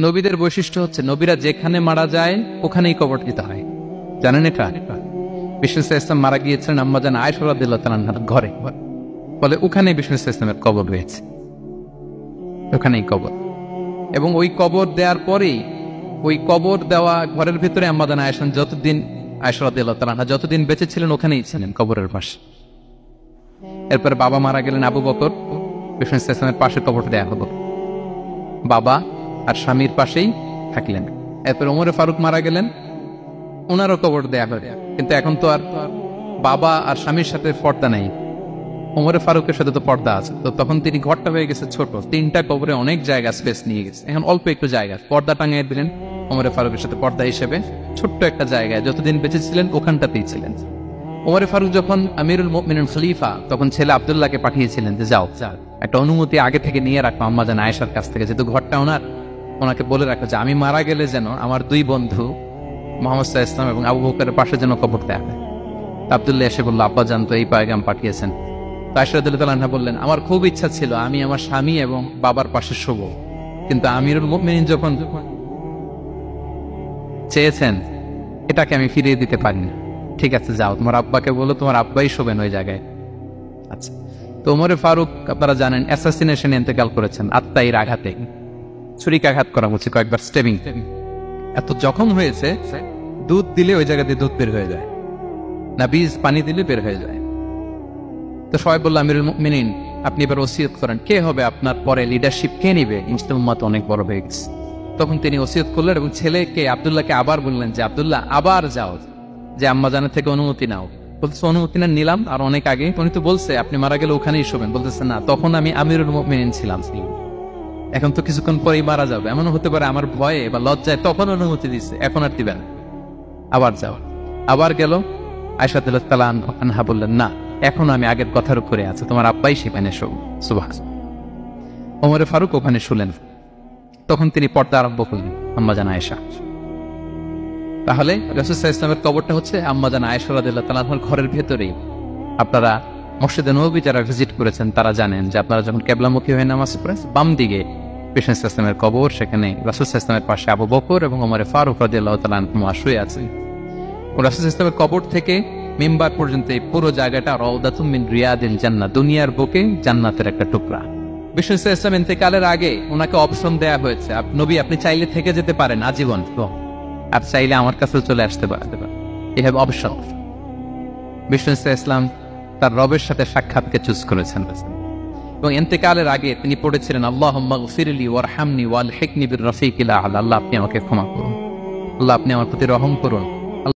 নবীদের বৈশিষ্ট্য হচ্ছে নবীরা যেখানে মারা যায় ওখানেই কবর দিতে হয়। জানেন এটা? বিষ্ণু ইসলাম মারা গিয়েছিলেন আম্মাজান আয়েশা রাদিয়াল্লাহু তাআলা আনহার ঘরে, বলে ওখানে বিষ্ণু ইসলামের কবর রয়েছে, ওখানেই কবর। এবং ওই কবর দেওয়ার পরেই ওই কবর দেওয়া ঘরের ভিতরে আম্মাজান আয়েশা রাদিয়াল্লাহু তাআলা আনহা যতদিন বেঁচে ছিলেন ওখানেই ছিলেন কবরের পাশে। এরপরে বাবা মারা গেলেন আবু বকর, বিষ্ণু ইসলামের পাশে কবর দেয়া হলো, বাবা আর স্বামীর পাশেই থাকলেন। এরপর ওমরে ফারুক মারা গেলেন, ওনারও কবর দেয়া হলো। কিন্তু এখন তো আর বাবা আর স্বামীর সাথে পর্দা নেই, ওমরে ফারুকের সাথে তো পর্দা আছে। তো তখন তিনি ঘরটা হয়ে গেছে ছোট, তিনটা কবরে অনেক জায়গা স্পেস নিয়ে গেছে, এখন অল্প একটু জায়গা পর্দা টাঙিয়ে দিলেন ওমরে ফারুকের সাথে পর্দা হিসেবে ছোট্ট একটা জায়গায়, যতদিন বেঁচে ছিলেন ওখানটাতেই ছিলেন। ওমরে ফারুক যখন আমিরুল মুমিনিন খলিফা, তখন ছেলে আব্দুল্লাহকে পাঠিয়েছিলেন যে যাও একটা অনুমতি আগে থেকে নিয়ে রাখো আম্মাজান আয়েশার কাছ থেকে, যেহেতু ঘরটা ওনাকে বলে রাখো যে আমি মারা গেলে যেন আমার দুই বন্ধু মুহাম্মদ সাল্লাল্লাহু আলাইহি ওয়াসাল্লাম এবং আবু বকরের পাশে যেন কবর দেয়া হয়। আব্দুল্লাহ এসে বলল, আব্বা জান তো এই পয়গাম পাঠিয়েছেন। তো আয়েশা রাদিয়াল্লাহু তাআলা আনহা বললেন, আমার খুব ইচ্ছা ছিল আমি আমার স্বামী এবং বাবার পাশে শোব, কিন্তু আমিরুল মুমিনিন যখন চেয়েছেন এটাকে আমি ফিরিয়ে দিতে পারি না। ঠিক আছে যাও, তোমার আব্বাকে বলো তোমার আব্বাই শোবেন ওই জায়গায়। আচ্ছা, তো ওমরে ফারুক আপনারা জানেন অ্যাসাসিনেশনে ইন্তেকাল করেছেন, আত্মাইর আঘাতে, ছুরিকাঘাত করা হচ্ছে, কয়েকবার স্টেবিং। এত জখম হয়েছে দুধ দিলে ওই জায়গা দিয়ে দুধ বের হয়ে যায় না, বীজ পানি দিলে বের হয়ে যায়। তো সবাই বলল, আমিরুল মুমিনিন আপনি এবার ওসিয়ত করেন, কে হবে আপনার পরে লিডারশিপ, কে নিবে? মুসলিম উম্মাত অনেক বড় হয়ে গেছে। তখন তিনি ওসিয়ত করলেন এবং ছেলেকে আব্দুল্লাহকে আবার বললেন যে আব্দুল্লাহ আবার যাও, যে আম্মাজানের থেকে অনুমতি নাও। বলতেছে অনুমতি না নিলাম আর অনেক আগে, উনি তো বলছে আপনি মারা গেলে ওখানেই শোবেন। বলতেছে না, তখন আমি আমিরুল মুমিনিন ছিলাম, এখন তো কিছুক্ষণ পরেই মারা যাবে, এমন হতে পারে আমার ভয়ে বা লজ্জায় তখন অনুমতি দিচ্ছে, এখন আর দিবেন, আবার যাও। আবার গেল, আয়েশা রাদিয়াল্লাহু তাআলা আনহা বললেন, না এখন আমি আগের কথার উপরে আছে, তোমার আব্বাই সেখানে শোক। সুবহানাল্লাহ। ওমরে ফারুক ওখানে শুলেন, তখন তিনি পর্দা আরম্ভ করলেন আম্মাজান আয়েশা। তাহলে রাসূল সাল্লাল্লাহু আলাইহি ওয়াসাল্লামের কবরটা হচ্ছে আম্মাজান আয়েশা রাদিয়াল্লাহু তাআলা আনহার ঘরের ভেতরেই। আপনারা মসজিদে নববী যারা ভিজিট করেছেন তারা জানেন যে আপনারা যখন কিবলামুখী হয়ে নামাজ পড়েন, বাম দিকে বিষ্ণু ইসলামের কবর, সেখানে রাসূল সাল্লাল্লাহু আলাইহি ওয়াসাল্লামের পাশে আবু বকর এবং ওমরে ফারুক রাদিয়াল্লাহু তাআলা আনহুমা শুয়ে আছেন। রাসূল সাল্লাল্লাহু আলাইহি ওয়াসাল্লামের কবর থেকে মিম্বার পর্যন্ত এই পুরো জায়গাটা রাউদাতুম মিন রিয়াদিল জান্নাহ, দুনিয়ার বুকে জান্নাতের একটা টুকরা। বিষ্ণু সাল্লাল্লাহু আলাইহি ওয়াসাল্লাম ইন্তেকালের আগে ওনাকে অপশন দেয়া হয়েছে, নবী আপনি চাইলে থেকে যেতে পারেন আজীবন, আর চাইলে আমার কাছে চলে আসতে পারেন, এই হ্যাভ অপশন। বিষ্ণু সাল্লাল্লাহু আলাইহি ওয়াসাল্লাম তার রবের সাথে সাক্ষাৎকে চুজ করেছেন এবং ইন্তেকালের আগে তিনি পড়েছিলেন, আল্লাহুম্মা গফিরলি ওয়ারহামনি ওয়ালহিকনি বির রফিকিল আ'লা, আল্লাহ আপনি আমাকে ক্ষমা করুন, আল্লাহ আপনি আমার প্রতি রহম করুন